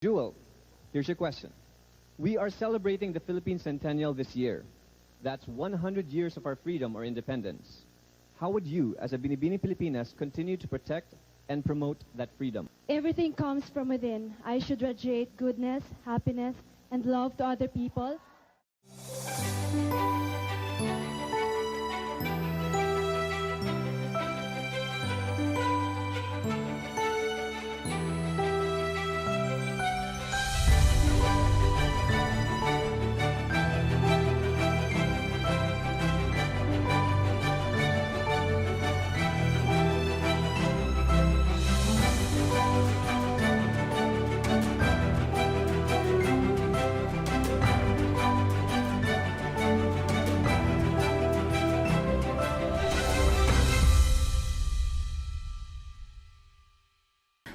Jewel, here's your question. We are celebrating the Philippine Centennial this year. That's 100 years of our freedom or independence. How would you, as a Binibining Pilipinas, continue to protect and promote that freedom? Everything comes from within. I should radiate goodness, happiness, and love to other people.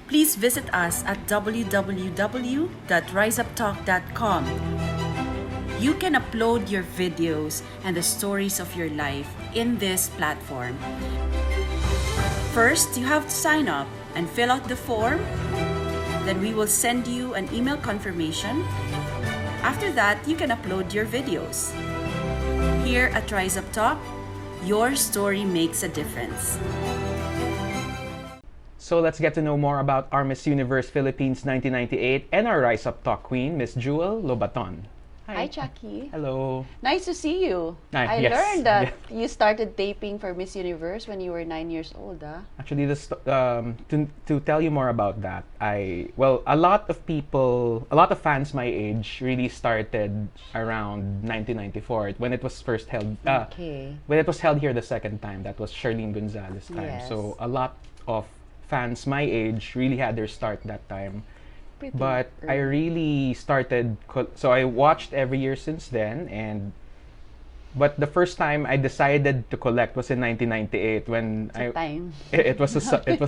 Please visit us at www.riseuptalk.com. You can upload your videos and the stories of your life in this platform. First, you have to sign up and fill out the form. Then we will send you an email confirmation. After that, you can upload your videos. Here at Rise Up Talk, your story makes a difference. So let's get to know more about our Miss Universe Philippines 1998 and our Rise Up Talk Queen, Miss Jewel Lobaton. Hi, Chuckie. Hello. Nice to see you. I Yes. learned that you started taping for Miss Universe when you were 9 years old, Actually, to tell you more about that, a lot of fans my age really started around 1994 when it was first held. Okay. When it was held here the second time, that was Charlene Gonzalez time. Yes. So a lot of fans my age really had their start that time. But I really started, so I watched every year since then, but the first time I decided to collect was in 1998 when it was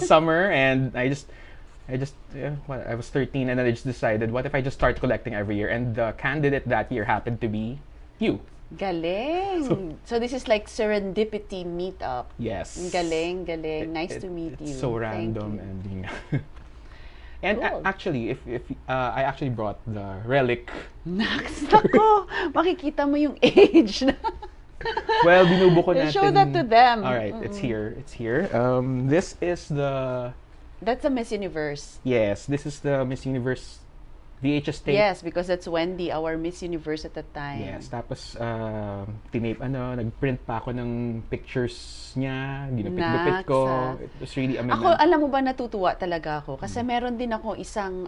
summer, and I was 13, and then I just decided, what if I just start collecting every year? And the candidate that year happened to be you. Galing. So this is like serendipity meetup. Yes. Galing. Nice to meet you. It's so random and Cool. actually, if I actually brought the relic. Nako, makikita mo yung age na. Well, binubuko natin. Show that to them. All right, it's here. This is the. That's a Miss Universe. Yes, this is the Miss Universe VHS tape. Yes, because that's Wendy, our Miss Universe at the time. Yes, tapos nagprint pa ako ng pictures niya, ginupit-gupit ko. It was really a Ako, alam mo ba, natutuwa talaga ako kasi meron din ako isang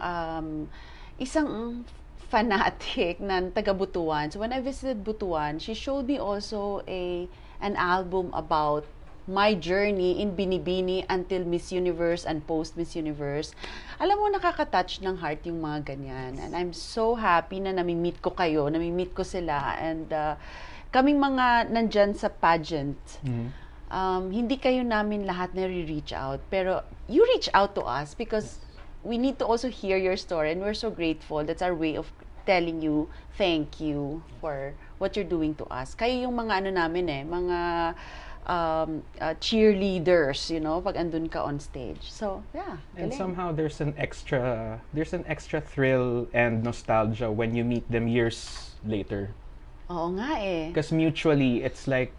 fanatic na taga Butuan. So when I visited Butuan, she showed me also an album about my journey in Binibini until Miss Universe and post Miss Universe. Alam mo, nakaka-touch ng heart yung mga ganyan. And I'm so happy na nami-meet ko kayo, nami-meet ko sila. And kaming mga nandyan sa pageant, hindi kayo namin lahat na-reach out. Pero you reach out to us because we need to also hear your story. And we're so grateful. That's our way of telling you thank you for what you're doing to us. Kayo yung mga mga cheerleaders, pag andun ka on stage. So, yeah. And galing. somehow there's an extra thrill and nostalgia when you meet them years later. Oo nga eh. Because mutually, it's like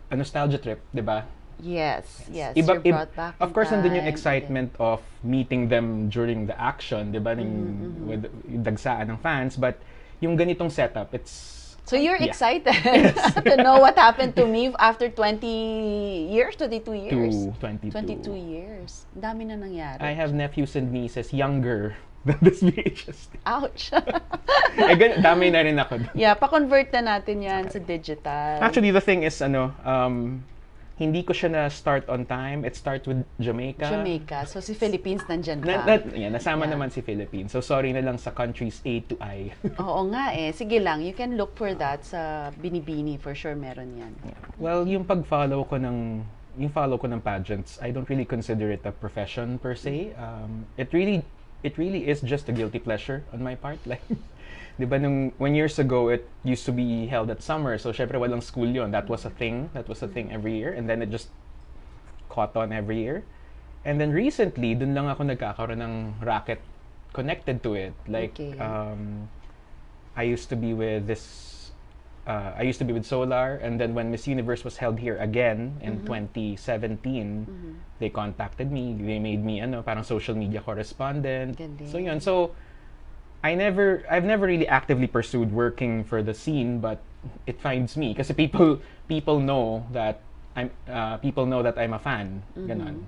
a nostalgia trip, di ba? Yes. You're brought back of course, in nandun yung time. excitement of meeting them during the action, di ba? With yung dagsaan ng fans. But yung ganitong setup, it's... So you're excited to know what happened to me after 22 years? 22. 22 years. Ang dami na nangyari. I have nephews and nieces younger than this VHS. Ouch. Dami na rin ako. Yeah, pa-convert na natin yan sa digital. Actually, the thing is, hindi ko siya na-start on time. It starts with Jamaica. So si Philippines nandyan ka. Nasama naman si Philippines. So sorry na lang sa countries A to I. Oo nga eh. Sige lang, you can look for that sa Binibini. For sure meron yan. Well, yung follow ko ng pageants, I don't really consider it a profession per se. It really is just a guilty pleasure on my part. Like, di ba when years ago, it used to be held at summer. So, syempre, walang school yun. That was a thing every year. And then it just caught on every year. And then recently, dun lang ako nagkakaroon ng racket connected to it. Like, Okay. I used to be with this. I used to be with Solar, and then when Miss Universe was held here again in 2017, they contacted me. They made me parang social media correspondent. Galing. So yun. So I've never really actively pursued working for the scene, but it finds me kasi people know that I'm a fan. Ganon.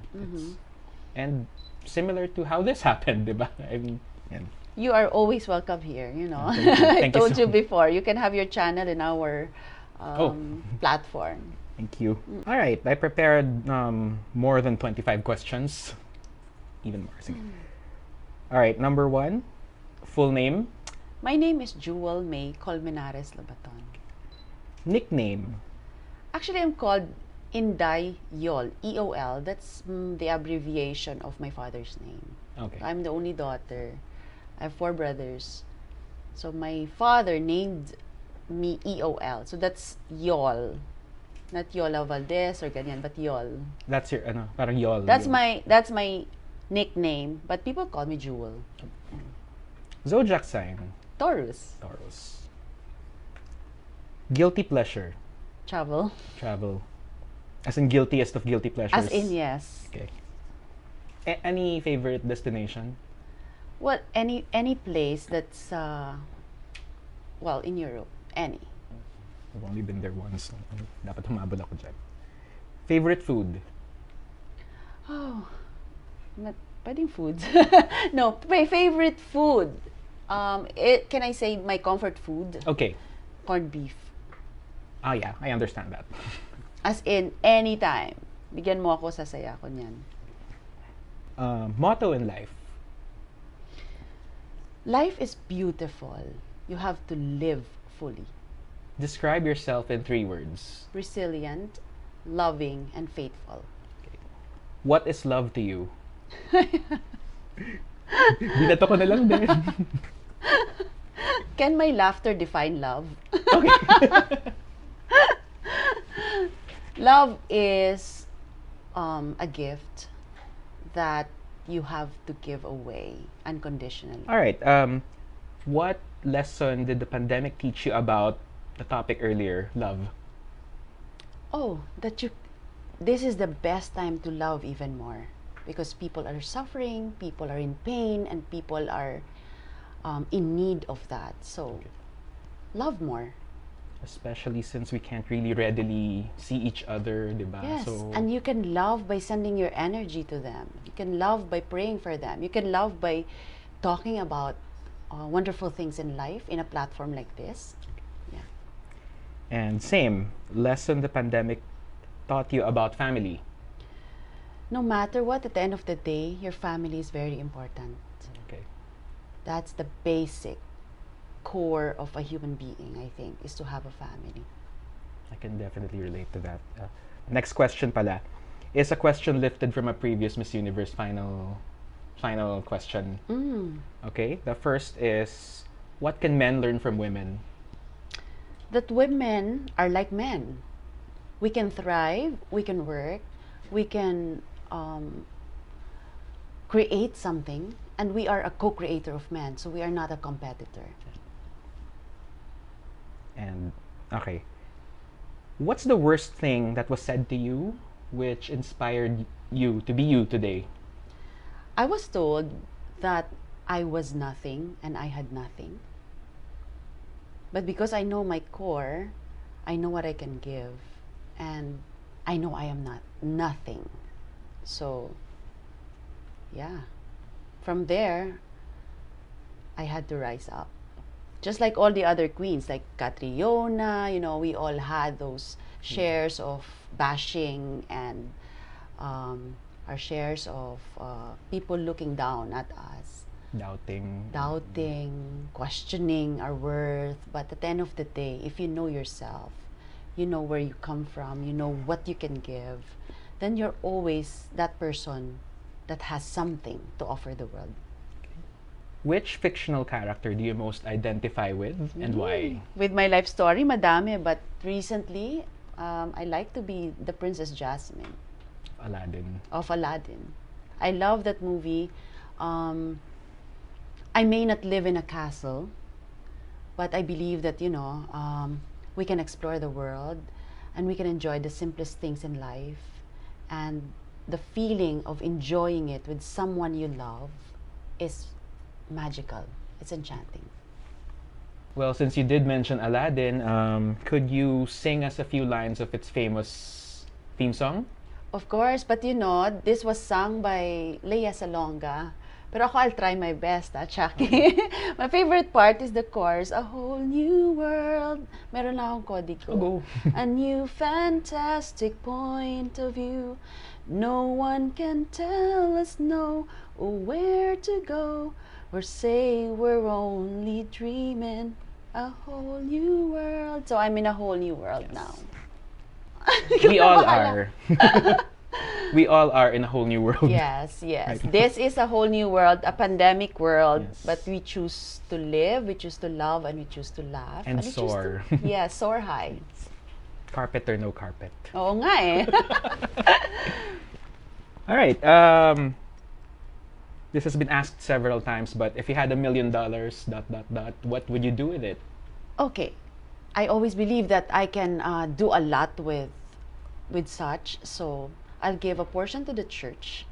And similar to how this happened, diba? I mean, yan. You are always welcome here, Thank you. I Thank you told so you much. before, you can have your channel in our platform. Thank you. All right, I prepared more than 25 questions. Even more. Sige. All right, number 1, full name, My name is Jewel May Colmenares Lobaton. nickname, Actually, I'm called Inday Yol, E-O-L. That's the abbreviation of my father's name. okay. I'm the only daughter. I have 4 brothers. So my father named me E-O-L. So that's Yol. Not Yola Valdez or ganyan, but Yol. That's your parang yol. That's yol. my nickname, but people call me Jewel. Zodiac sign, Taurus. Taurus. Guilty pleasure, Travel. travel. As in guiltiest of guilty pleasures. As in, yes. Okay. Any favorite destination? Well, any place that's in Europe, any. I've only been there once. Dapat humabol ako dyan. Favorite food? Oh, pwedeng foods. No, my favorite food. Can I say my comfort food? Okay. Corned beef. Ah, yeah. I understand that. As in, anytime. Bigyan mo ako, sasaya ako niyan. Motto in life? Life is beautiful. You have to live fully. Describe yourself in 3 words. Resilient, loving, and faithful. What is love to you? Binato ko na lang din. Can my laughter define love? Okay. Love is a gift that you have to give away unconditionally. All right. What lesson did the pandemic teach you about the topic earlier, love? Oh, this is the best time to love even more because people are suffering, people are in pain, and people are in need of that. So, love more. Especially since we can't really readily see each other, diba? Yes, So, and you can love by sending your energy to them. You can love by praying for them. You can love by talking about wonderful things in life in a platform like this. Yeah. and same lesson the pandemic taught you about family. No matter what, at the end of the day, your family is very important. Okay. That's the basic core of a human being, I think, is to have a family. I can definitely relate to that. Next question pala is a question lifted from a previous Miss Universe final question. Okay, the first is, what can men learn from women? That women are like men. We can thrive, we can work, we can create something, and we are a co-creator of men, so we are not a competitor. And okay, what's the worst thing that was said to you which inspired you to be you today? I was told that I was nothing and I had nothing. But because I know my core, I know what I can give, and I know I am not nothing. So, yeah. From there, I had to rise up. Just like all the other queens, like Catriona, we all had those shares of bashing and our shares of people looking down at us. Doubting, questioning our worth. But at the end of the day, if you know yourself, you know where you come from, you know what you can give, then you're always that person that has something to offer the world. Which fictional character do you most identify with and why? With my life story, madami, but recently, I like to be the Princess Jasmine Aladdin. of Aladdin. I love that movie. I may not live in a castle, but I believe that, we can explore the world and we can enjoy the simplest things in life. And the feeling of enjoying it with someone you love is magical. It's enchanting. Well, since you did mention Aladdin, could you sing us a few lines of its famous theme song? Of course, but this was sung by Lea Salonga. Pero ako, I'll try my best, Chuckie. My favorite part is the chorus, a whole new world. Meron na akong kodigo. Go. A new fantastic point of view. No one can tell us no or where to go or say we're only dreaming. A whole new world. So I'm in a whole new world now. We all are. We all are in a whole new world. Yes. Right. This is a whole new world, a pandemic world. Yes. But we choose to live, we choose to love, and we choose to laugh. And we choose soar. soar high. Carpet or no carpet. Oo nga eh. All right. This has been asked several times, but if you had $1 million, ... what would you do with it? Okay. I always believe that I can do a lot with such. So I'll give a portion to the church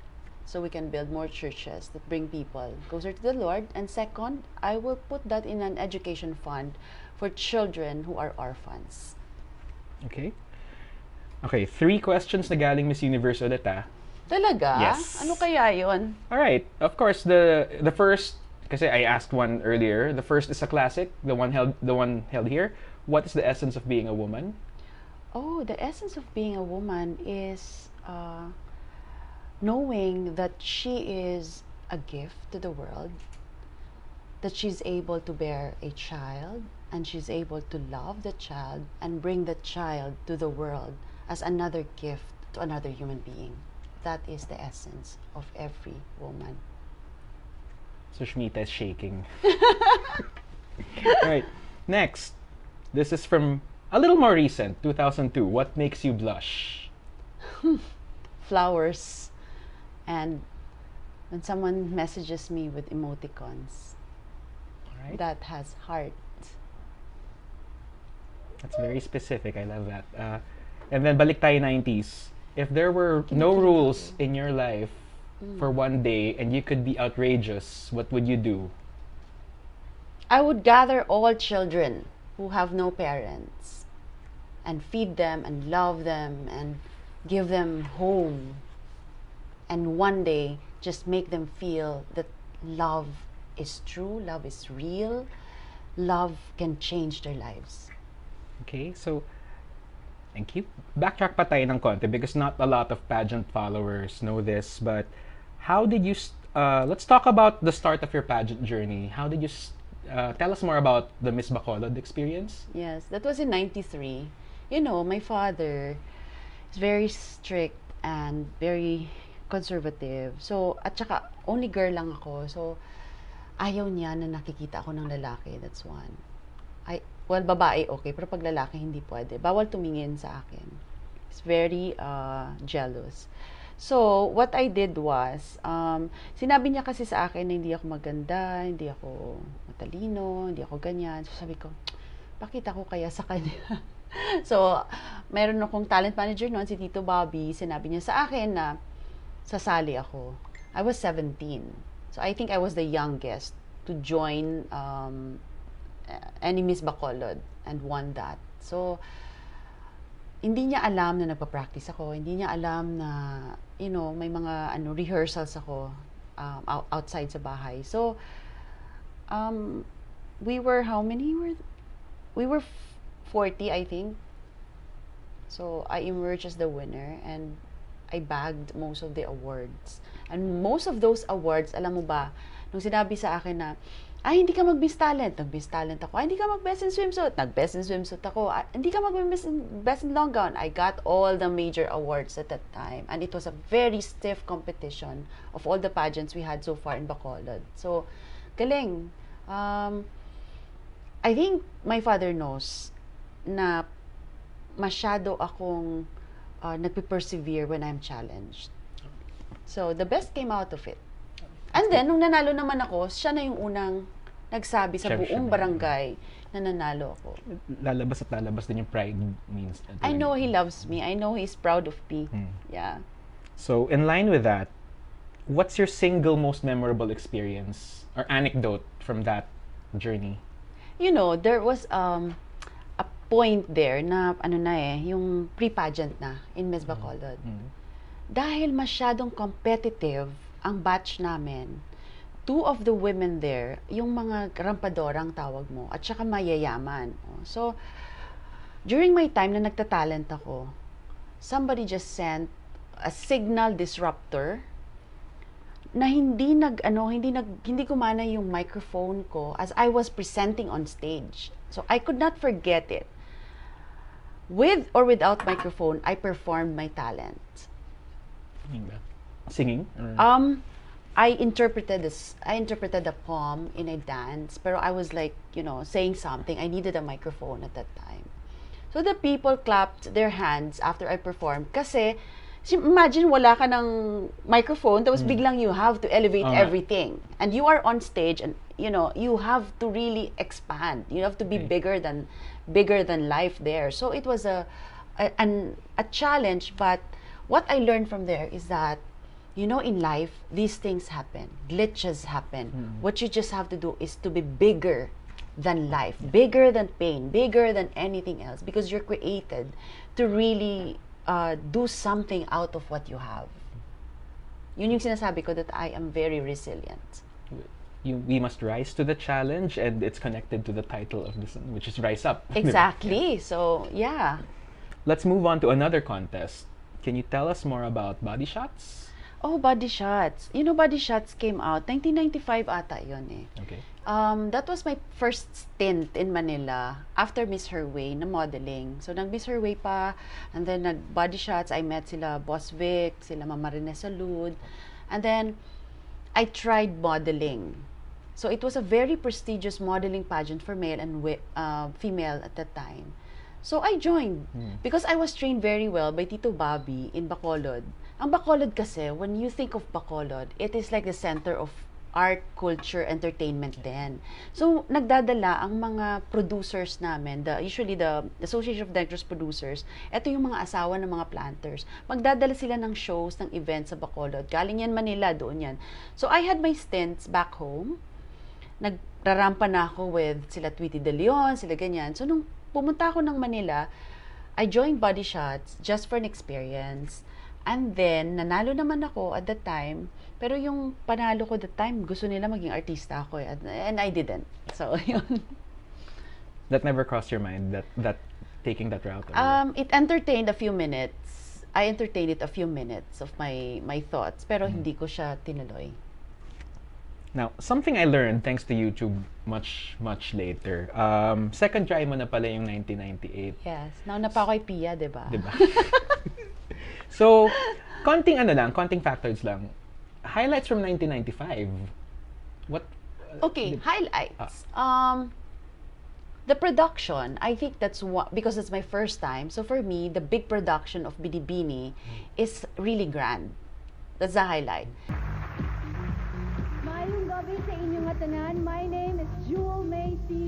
so we can build more churches that bring people closer to the Lord. And second, I will put that in an education fund for children who are orphans. Okay. Okay, 3 questions na galing Miss Universe ulit Talaga? Yes. Ano kaya yun? All right. Of course, the first, kasi I asked one earlier. The first is a classic. The one held here. What is the essence of being a woman? Oh, the essence of being a woman is knowing that she is a gift to the world, that she's able to bear a child, and she's able to love the child and bring the child to the world as another gift to another human being. That is the essence of every woman. Sushmita is shaking. All right. Next. This is from a little more recent, 2002. What makes you blush? Flowers. And when someone messages me with emoticons, All right. that has heart. That's very specific. I love that. And then balik tayo 90s. If there were no rules in your life for one day and you could be outrageous, what would you do? I would gather all children who have no parents and feed them and love them and give them home. And one day, just make them feel that love is true, love is real, love can change their lives. Okay, so thank you. Backtrack pa tayo ng konti because not a lot of pageant followers know this, but how did you, let's talk about the start of your pageant journey. How did you, tell us more about the Miss Bacolod experience? Yes, that was in 93. My father is very strict and very conservative. So, at saka, only girl lang ako. So, ayaw niya na nakikita ako ng lalaki. That's one. Babae, okay. Pero pag lalaki, hindi pwede. Bawal tumingin sa akin. He's very jealous. So, what I did was, sinabi niya kasi sa akin na hindi ako maganda, hindi ako matalino, hindi ako ganyan. So, sabi ko, pakita ko kaya sa kanya. So, meron akong talent manager noon, si Tito Bobby. Sinabi niya sa akin na sasali ako. I was 17. So, I think I was the youngest to join any Miss Bacolod and won that. So, hindi niya alam na nagpa-practice ako. Hindi niya alam na, may mga rehearsals ako outside sa bahay. So, we were, how many were? We were 40, I think. So, I emerged as the winner and I bagged most of the awards. And most of those awards, alam mo ba, nung sinabi sa akin na, hindi ka mag-Miss Talent. Nag-Miss Talent ako. Hindi ka mag-Best in Swimsuit. Nag-Best in Swimsuit ako. Hindi ka mag-Best in Long Gown. I got all the major awards at that time. And it was a very stiff competition of all the pageants we had so far in Bacolod. So, galing. I think my father knows na masyado akong nagpe-persevere when I'm challenged. So, the best came out of it. And then, nung nanalo naman ako, siya na yung unang nagsabi sa Siya buong na. barangay na nanalo ako. Lalabas at lalabas din yung pride means. I know he loves me. I know he's proud of me. Hmm. Yeah. So, in line with that, what's your single most memorable experience or anecdote from that journey? You know, there was a point there na yung pre-pageant na in Miss Bacolod. Dahil masyadong competitive ang batch namin, two of the women there, yung mga rampadorang tawag mo, at saka mayayaman. So, during my time na nagtatalent ako, somebody just sent a signal disruptor na hindi gumana yung microphone ko as I was presenting on stage. So, I could not forget it. With or without microphone, I performed my talent. Singing? I interpreted a poem in a dance, pero I was like, saying something. I needed a microphone at that time. So the people clapped their hands after I performed kasi imagine wala ka ng microphone, tapos biglang you have to elevate everything. And you are on stage and you have to really expand. You have to be bigger than life there. So it was a challenge, but what I learned from there is that in life, these things happen. Glitches happen. What you just have to do is to be bigger than life, bigger than pain, bigger than anything else, because you're created to really do something out of what you have. Yun yung sinasabi ko, that I am very resilient. We must rise to the challenge, and it's connected to the title of this, which is Rise Up. Exactly. So, yeah. Let's move on to another contest. Can you tell us more about Body Shots? Oh, Body Shots. Body Shots came out 1995 ata yun eh. Okay. That was my first stint in Manila after Miss Her Way na modeling. So, nag-Miss Her Way pa, and then nag-Body Shots. I met sila Boss Vic, sila Mama Rene Salud. And then, I tried modeling. So, it was a very prestigious modeling pageant for male and female at that time. So, I joined because I was trained very well by Tito Bobby in Bacolod. Ang Bacolod kasi, when you think of Bacolod, it is like the center of art, culture, entertainment din. So, nagdadala ang mga producers namin, usually the Association of Directors Producers, ito yung mga asawa ng mga planters. Magdadala sila ng shows, ng events sa Bacolod. Galing yan Manila, doon yan. So, I had my stints back home. Nagrarampa na ako with sila Tweety De Leon, sila ganyan. So, nung pumunta ako ng Manila, I joined Body Shots just for an experience. And then, nanalo naman ako at that time. Pero yung panalo ko that time, gusto nila maging artista ako eh. And I didn't. So, yun. That never crossed your mind, that taking that route? It entertained a few minutes. I entertained it a few minutes of my thoughts. Pero hindi ko siya tinuloy. Now, something I learned thanks to YouTube much, much later. Second try mo na pala yung 1998. Yes. Nauna pa ako kay Pia, diba? Diba? So, konting factors lang. Highlights from 1995. What? Okay, highlights. The production, I think that's because it's my first time. So for me, the big production of Binibini is really grand. That's the highlight. Mayong gabi sa inyong atanan. My name is Jewel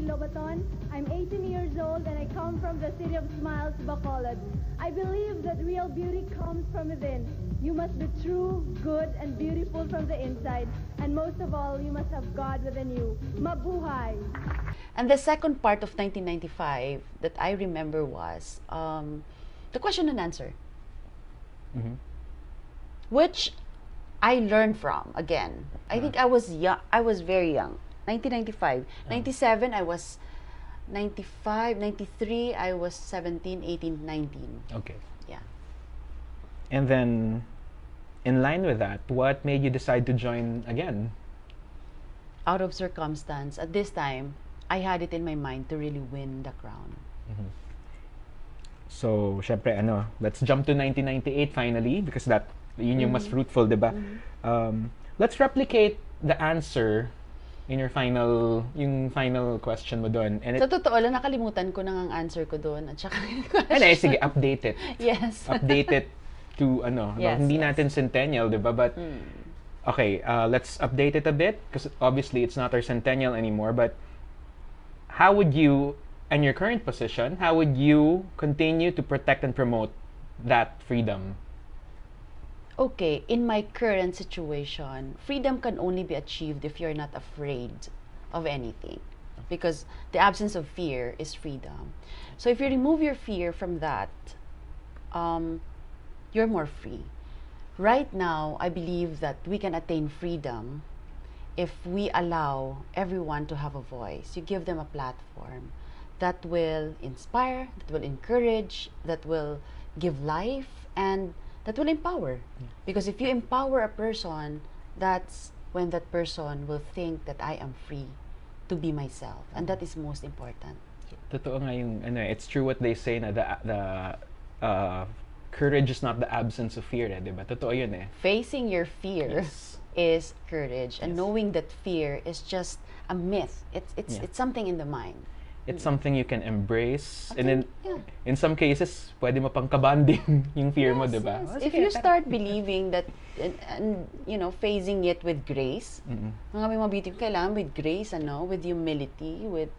Lobaton. I'm 18 years old and I come from the city of Smiles, Bacolod. I believe that real beauty comes from within. You must be true, good, and beautiful from the inside. And most of all, you must have God within you. Mabuhay! And the second part of 1995 that I remember was the question and answer. Which I learned from, again. I think I was young. I was very young. 1995. 97, I was 95. 93, I was 17, 18, 19. Okay. Yeah. And then, in line with that, what made you decide to join again? Out of circumstance. At this time, I had it in my mind to really win the crown. So, syempre, let's jump to 1998 finally, because yun yung mas fruitful, diba? Let's replicate the answer in your final question mo doon. And Sa totoo lang, nakalimutan ko nang ang answer ko doon. At saka sige, update it. Yes. Update it to, Yes, hindi yes. natin centennial, diba? But, Okay, let's update it a bit because obviously it's not our centennial anymore. But how would you, in your current position, how would you continue to protect and promote that freedom? Okay, in my current situation, freedom can only be achieved if you're not afraid of anything. Because the absence of fear is freedom. So if you remove your fear from that, you're more free. Right now, I believe that we can attain freedom if we allow everyone to have a voice. You give them a platform that will inspire, that will encourage, that will give life, and that will empower. Because if you empower a person, that's when that person will think that I am free to be myself. And that is most important. Totoo nga yung, it's true what they say na courage is not the absence of fear, di ba? Totoo yun eh. Facing your fear is courage. And Yes. knowing that fear is just a myth. It's something in the mind. It's something you can embrace. And Something- then, in some cases, pwede mo pang kabanding yung fear mo, di ba? Yes. If you start believing that, and facing it with grace, mga may mga beauty, kailangan with grace, with humility, with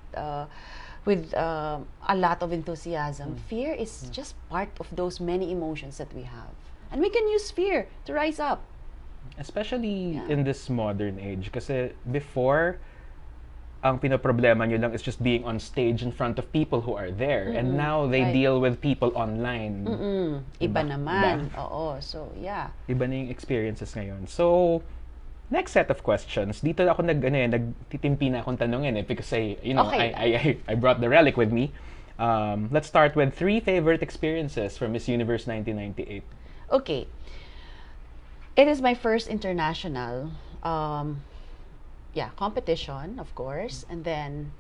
a lot of enthusiasm. Fear is just part of those many emotions that we have. And we can use fear to rise up. Especially in this modern age. Kasi before, ang pinoproblema nyo lang is just being on stage in front of people who are there. And now they Right. deal with people online. Iba Diba? naman. Oo. So, yeah. Iba na yung experiences ngayon. So, next set of questions. Dito ako nagtitimpi na akong tanongin because Okay. I brought the relic with me. Let's start with 3 favorite experiences from Miss Universe 1998. Okay. It is my first international competition, of course. And then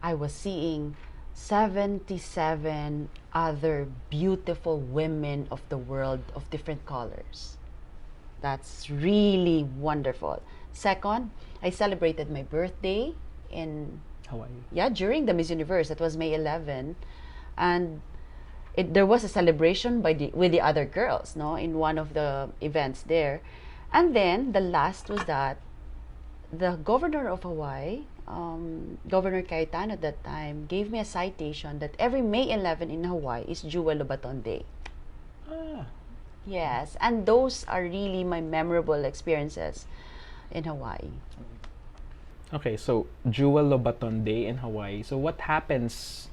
I was seeing 77 other beautiful women of the world of different colors. That's really wonderful. Second, I celebrated my birthday in Hawaii. during the Miss Universe. That was May 11, and there was a celebration with the other girls, in one of the events there. And then the last was that the governor of Hawaii, Governor Cayetano at that time, gave me a citation that every May 11 in Hawaii is Jewel Lobaton Day. Yes, and those are really my memorable experiences in Hawaii. Okay, so Jewel Lobaton Day in Hawaii. So what happens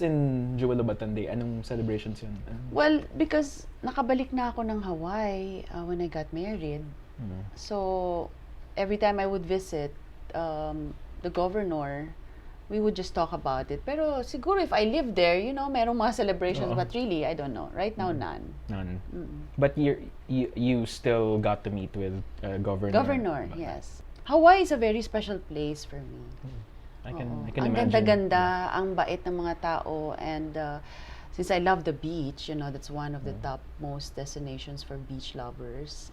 in Jewel Lobaton Day? Anong celebrations yun? Well, because nakabalik na ako ng Hawaii when I got married. So every time I would visit the governor, we would just talk about it. Pero siguro if I lived there, merong mga celebrations, but really, I don't know. Right now, none. None. But you still got to meet with Governor. Governor, yes. Hawaii is a very special place for me. I can Ang imagine. ganda-ganda, ang bait ng mga tao, and since I love the beach, that's one of the top most destinations for beach lovers.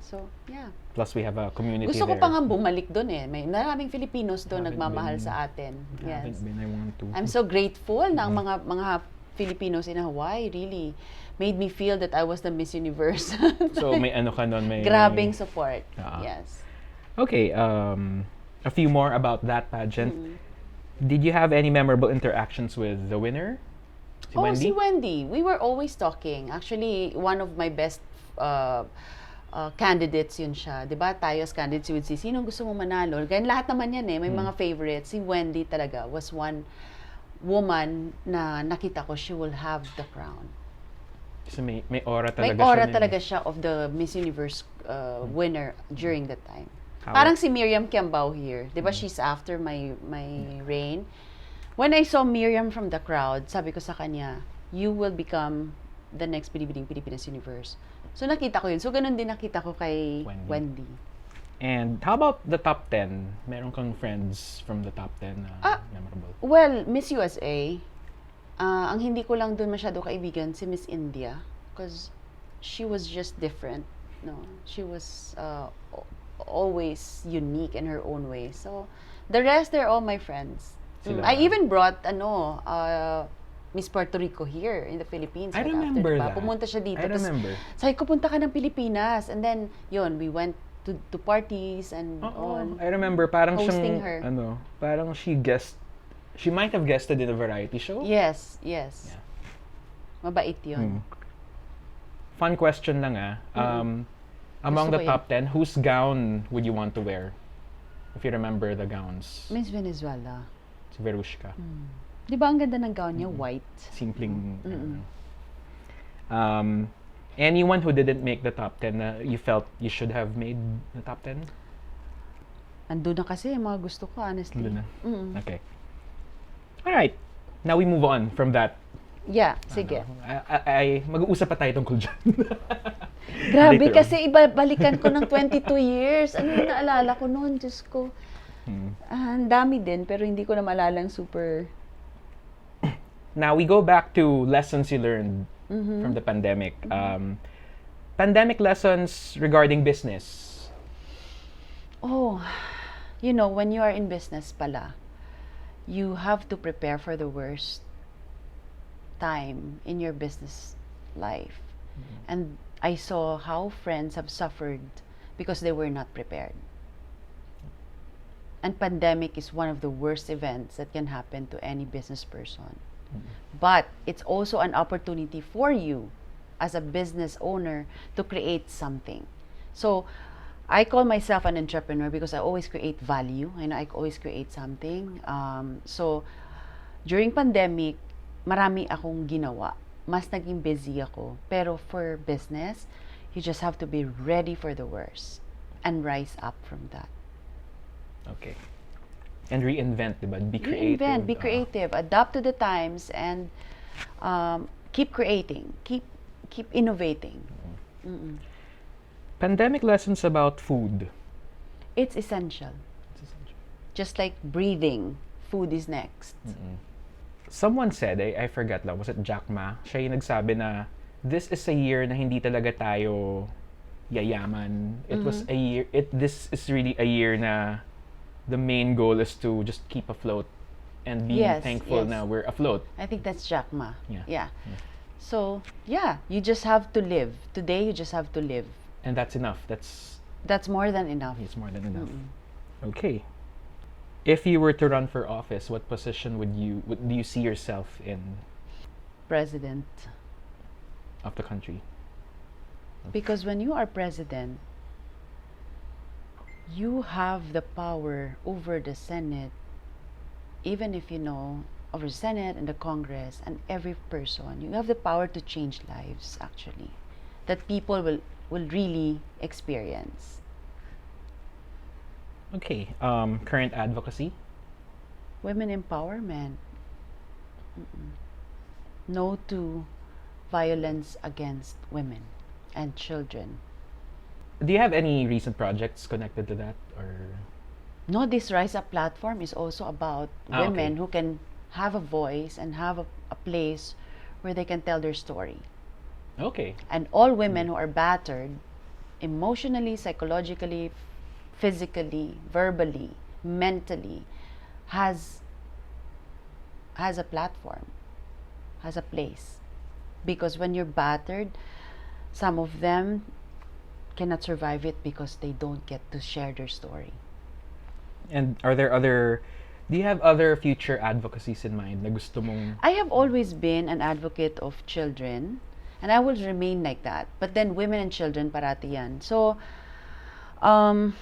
So, yeah. Plus we have a community Gusto ko there. pa nga bumalik doon eh. May maraming Filipinos doon Haven't nagmamahal been- sa atin. Haven't Yes. been, I want to. I'm so grateful na ang mga Filipinos in Hawaii really made me feel that I was the Miss Universe. So may ano ka nun, may... Grabing support. Ah. Yes. Okay, a few more about that pageant. Did you have any memorable interactions with the winner? Si Wendy. We were always talking. Actually, one of my best candidates yun siya. Diba tayo as candidates, you would see, sinong gusto mo manalo? Ganyan lahat naman yan eh. May mga favorites. Si Wendy talaga was one woman na nakita ko, she will have the crown. Kasi may aura May talaga aura siya. talaga siya of the Miss Universe winner during that time. How- Parang si Miriam Kiambao here. Di ba she's after my reign? When I saw Miriam from the crowd, sabi ko sa kanya, you will become the next Binibining Pilipinas Universe. So nakita ko yun. So ganun din nakita ko kay Wendy. Wendy. And how about the top 10? Meron kang friends from the top 10 na memorable? Well, Miss USA, ang hindi ko lang dun masyado kaibigan si Miss India because she was just different. No, she was always unique in her own way. So the rest, they're all my friends. Sila- I even brought Miss Puerto Rico here in the Philippines. I right remember after, diba? that. Pumunta siya dito. I Tas remember. sabi ko, punta ka ng Pilipinas. And then, yun, we went to parties and all. I remember parang Hosting siyang, her. parang she might have guested in a variety show. Yes. Yeah. Mabait yun. Fun question lang among Gusto the ko top 10, whose gown would you want to wear? If you remember the gowns. Miss Venezuela. Si Verushka. Di ba ang ganda ng gown niya? White. Simpleng. Anyone who didn't make the top 10 na you felt you should have made the top 10? Andun na kasi yung mga gusto ko, honestly. Andun na? Okay. Alright. Now we move on from that. Yeah, sige. Mag-uusap pa tayo tungkol dyan. Grabe, Later on. kasi ibabalikan ko ng 22 years. Ano yung naalala ko noon? Diyos ko. Ang dami din, pero hindi ko na maalala ang super... Now, we go back to lessons you learned from the pandemic. Pandemic lessons regarding business. Oh, you know, when you are in business pala, you have to prepare for the worst time in your business life. And I saw how friends have suffered because they were not prepared. And pandemic is one of the worst events that can happen to any business person. But it's also an opportunity for you as a business owner to create something. So I call myself an entrepreneur because I always create value and I always create something. So during pandemic, marami akong ginawa. Mas naging busy ako. Pero for business, you just have to be ready for the worst and rise up from that. Okay. And reinvent, diba? Be creative. Reinvent, be creative, adapt to the times, and keep creating, keep innovating. Pandemic lessons about food. It's essential. Just like breathing, food is next. Someone said, I forgot lang, was it Jack Ma? Siya yung nagsabi na, this is a year na hindi talaga tayo yayaman. It was a year, this is really a year na the main goal is to just keep afloat and be thankful na we're afloat. I think that's Jack Ma. Yeah. So, yeah, you just have to live. Today, you just have to live. And that's enough. That's more than enough. It's more than enough. Okay. If you were to run for office, what position do you see yourself in? President. Of the country. Because when you are president, you have the power over the Senate, even if you know, over the Senate and the Congress and every person. You have the power to change lives, actually, that people will really experience. Okay. Current advocacy? Women empowerment. No to violence against women and children. Do you have any recent projects connected to that, or? No, this Rise Up platform is also about women who can have a voice and have a place where they can tell their story. Okay. And all women who are battered emotionally, psychologically, physically, verbally, mentally, has a platform, has a place. Because when you're battered, some of them cannot survive it because they don't get to share their story. And do you have other future advocacies in mind na gusto mong? I have always been an advocate of children, and I will remain like that. But then women and children, parati yan. So, on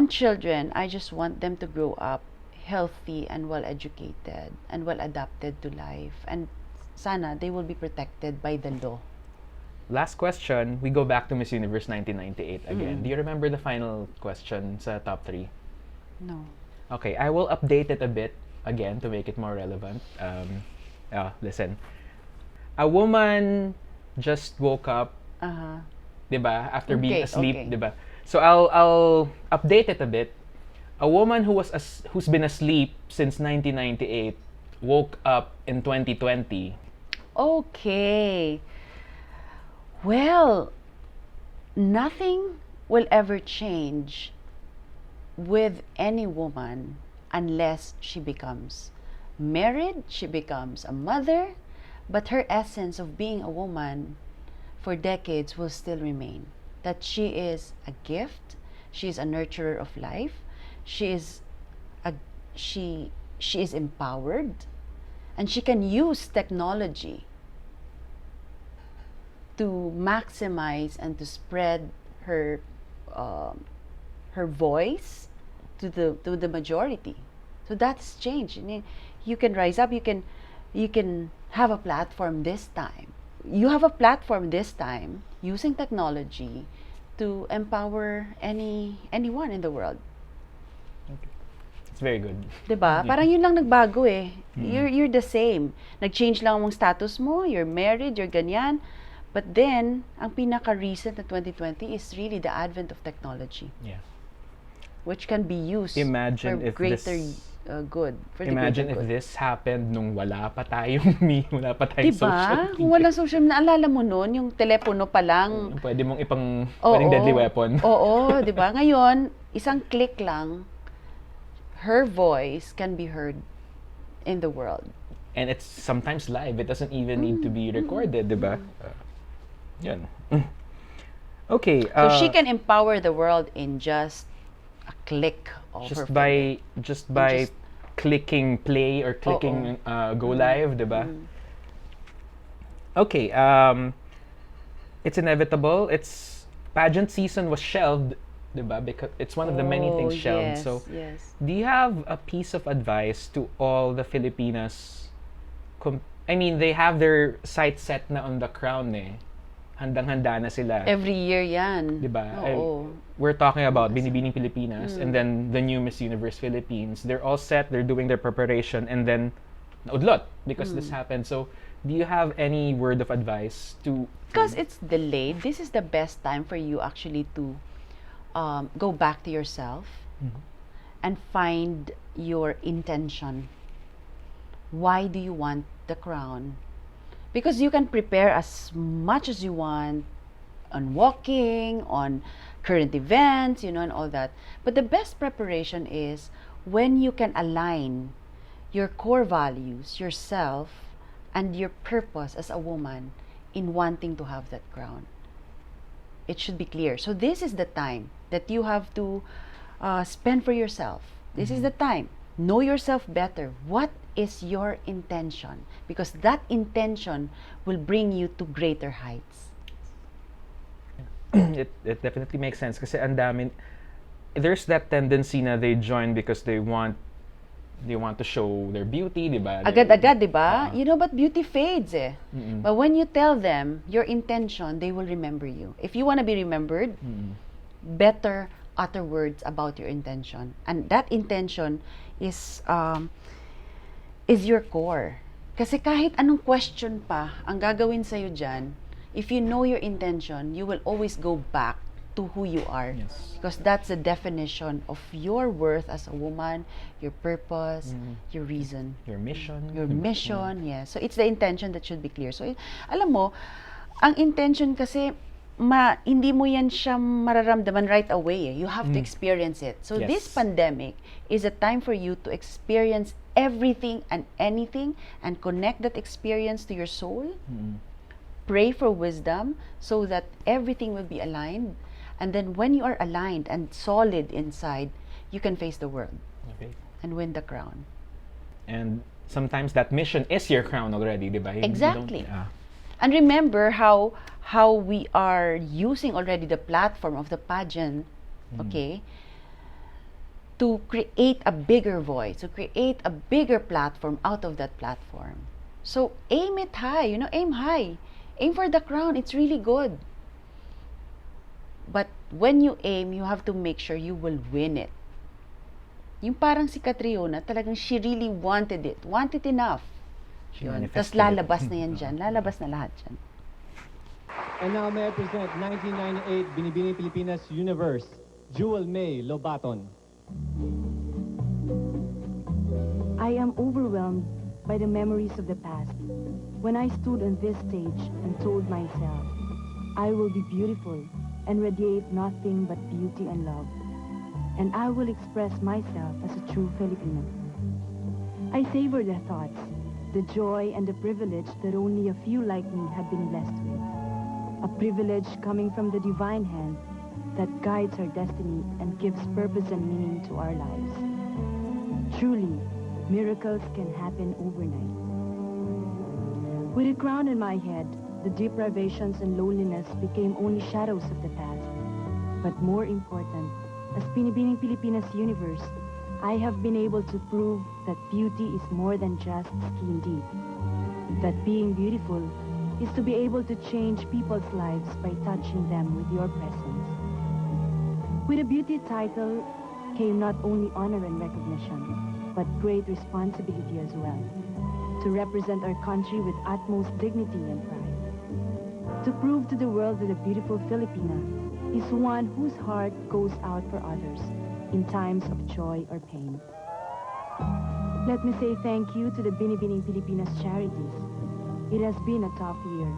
children, I just want them to grow up healthy and well-educated and well-adapted to life. And sana, they will be protected by the law. Last question, we go back to Miss Universe 1998 again. Do you remember the final question sa top 3? No. Okay, I will update it a bit again to make it more relevant. Listen. A woman just woke up, diba, after being asleep, diba? So I'll update it a bit. A woman who's been asleep since 1998 woke up in 2020. Okay. Well, nothing will ever change with any woman unless she becomes married, she becomes a mother, but her essence of being a woman for decades will still remain. That she is a gift, She is a nurturer of life. She is a she is empowered, and she can use technology to maximize and to spread her her voice to the majority. So that's change. I mean, you can rise up. You can have a platform this time. You have a platform this time using technology to empower anyone in the world. It's very good. Diba? Parang yun lang nagbago eh. You're the same. Nag-change lang ang status mo, you're married, you're ganyan. But then, ang pinaka-recent na 2020 is really the advent of technology. Yeah. Which can be used Imagine for if greater good. For the Imagine greater if good. this happened nung wala pa tayong wala pa tayong social Diba? media. Kung walang social media, naalala mo nun, yung telepono pa lang. Pwede mong Oo. pwedeng deadly weapon. Oo, di ba? Ngayon, isang click lang, her voice can be heard in the world. And it's sometimes live. It doesn't even need to be recorded, di ba? Yan. Okay. So she can empower the world in just a click of her finger. Just by Just- clicking play or clicking go live, di ba? Okay. It's inevitable. Pageant season was shelved, di ba? Because it's one of the many things shelved. Yes, So, yes. do you have a piece of advice to all the Filipinas? I mean, they have their sights set na on the crown eh. Handang-handa na sila. Every year yan. Diba? Oo. We're talking about Binibining Pilipinas and then the new Miss Universe Philippines. They're all set, they're doing their preparation, and then naudlot because this happened. So, do you have any word of advice to... Because it's delayed, this is the best time for you actually to go back to yourself and find your intention. Why do you want the crown? Because you can prepare as much as you want on walking, on current events, and all that. But the best preparation is when you can align your core values, yourself, and your purpose as a woman in wanting to have that crown. It should be clear. So this is the time that you have to spend for yourself. This is the time. Know yourself better. What is your intention? Because that intention will bring you to greater heights. it definitely makes sense kasi ang dami, there's that tendency na they join because they want to show their beauty, di ba? Agad-agad, di ba? But beauty fades eh. But when you tell them your intention, they will remember you. If you want to be remembered, better utter words about your intention. And that intention is your core. Kasi kahit anong question pa ang gagawin sa'yo dyan, if you know your intention, you will always go back to who you are. Yes. Because that's the definition of your worth as a woman, your purpose, your reason. Your mission. Your mission, yes. So it's the intention that should be clear. So alam mo, ang intention kasi hindi mo yan siya mararamdaman right away. You have to experience it. So this Yes. pandemic is a time for you to experience everything and anything and connect that experience to your soul. Pray for wisdom so that everything will be aligned. And then when you are aligned and solid inside, you can face the world Okay. and win the crown. And sometimes that mission is your crown already, di ba? You don't- Exactly. And remember how we are using already the platform of the pageant, okay, to create a bigger voice, to create a bigger platform out of that platform. So aim it high, aim high. Aim for the crown, it's really good. But when you aim, you have to make sure you will win it. Yung parang si Catriona, talagang she really wanted it enough. She Yun. manifested Tapos lalabas na yan dyan. Lalabas na lahat dyan. And now may I present 1998 Binibining Pilipinas Universe, Jewel Lobaton. I am overwhelmed by the memories of the past. When I stood on this stage and told myself, I will be beautiful and radiate nothing but beauty and love. And I will express myself as a true Filipino. I savor the thoughts, the joy and the privilege that only a few like me have been blessed with. A privilege coming from the divine hand that guides our destiny and gives purpose and meaning to our lives. Truly, miracles can happen overnight. With a crown on my head, the deprivations and loneliness became only shadows of the past. But more important, as Binibining Pilipinas Universe, I have been able to prove that beauty is more than just skin deep. That being beautiful is to be able to change people's lives by touching them with your presence. With a beauty title came not only honor and recognition, but great responsibility as well, to represent our country with utmost dignity and pride. To prove to the world that a beautiful Filipina is one whose heart goes out for others in times of joy or pain. Let me say thank you to the Binibining Pilipinas charities. It has been a tough year,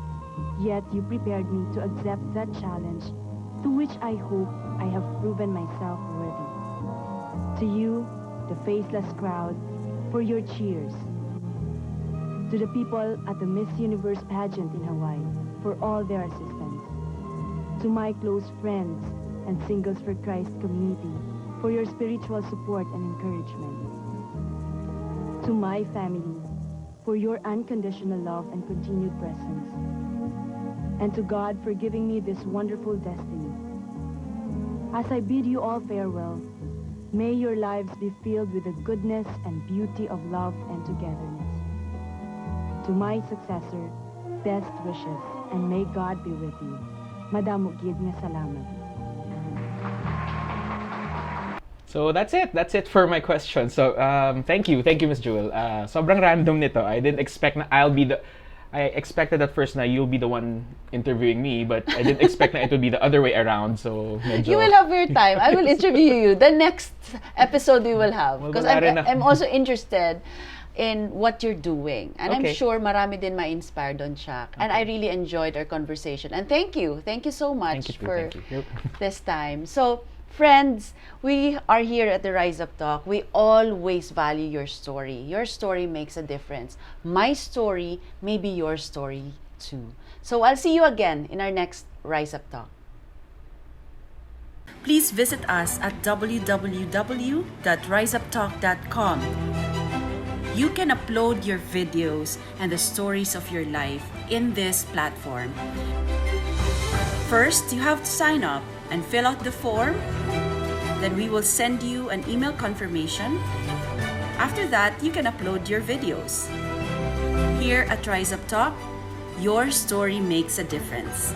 yet you prepared me to accept that challenge, to which I hope I have proven myself worthy. To you, the faceless crowd, for your cheers. To the people at the Miss Universe pageant in Hawaii, for all their assistance. To my close friends and Singles for Christ community, for your spiritual support and encouragement. To my family, for your unconditional love and continued presence. And to God for giving me this wonderful destiny. As I bid you all farewell, may your lives be filled with the goodness and beauty of love and togetherness. To my successor, best wishes, and may God be with you. Madam Ugid nga salamat. So that's it. That's it for my question. So thank you, Miss Jewel. Sobrang random nito. I didn't expect na I expected at first na you'll be the one interviewing me, but I didn't expect na it would be the other way around. So medyo... You will have your time. I will interview you. The next episode we will have, because I'm also interested in what you're doing. And Okay. I'm sure marami din ma-inspire doon siya. And I really enjoyed our conversation. And thank you. Thank you so much Thank you, for thank you. this time. So, friends, we are here at the Rise Up Talk. We always value your story. Your story makes a difference. My story may be your story too. So, I'll see you again in our next Rise Up Talk. Please visit us at www.riseuptalk.com. You can upload your videos and the stories of your life in this platform. First, you have to sign up and fill out the form. Then we will send you an email confirmation. After that, you can upload your videos. Here at Rise Up Talk, your story makes a difference.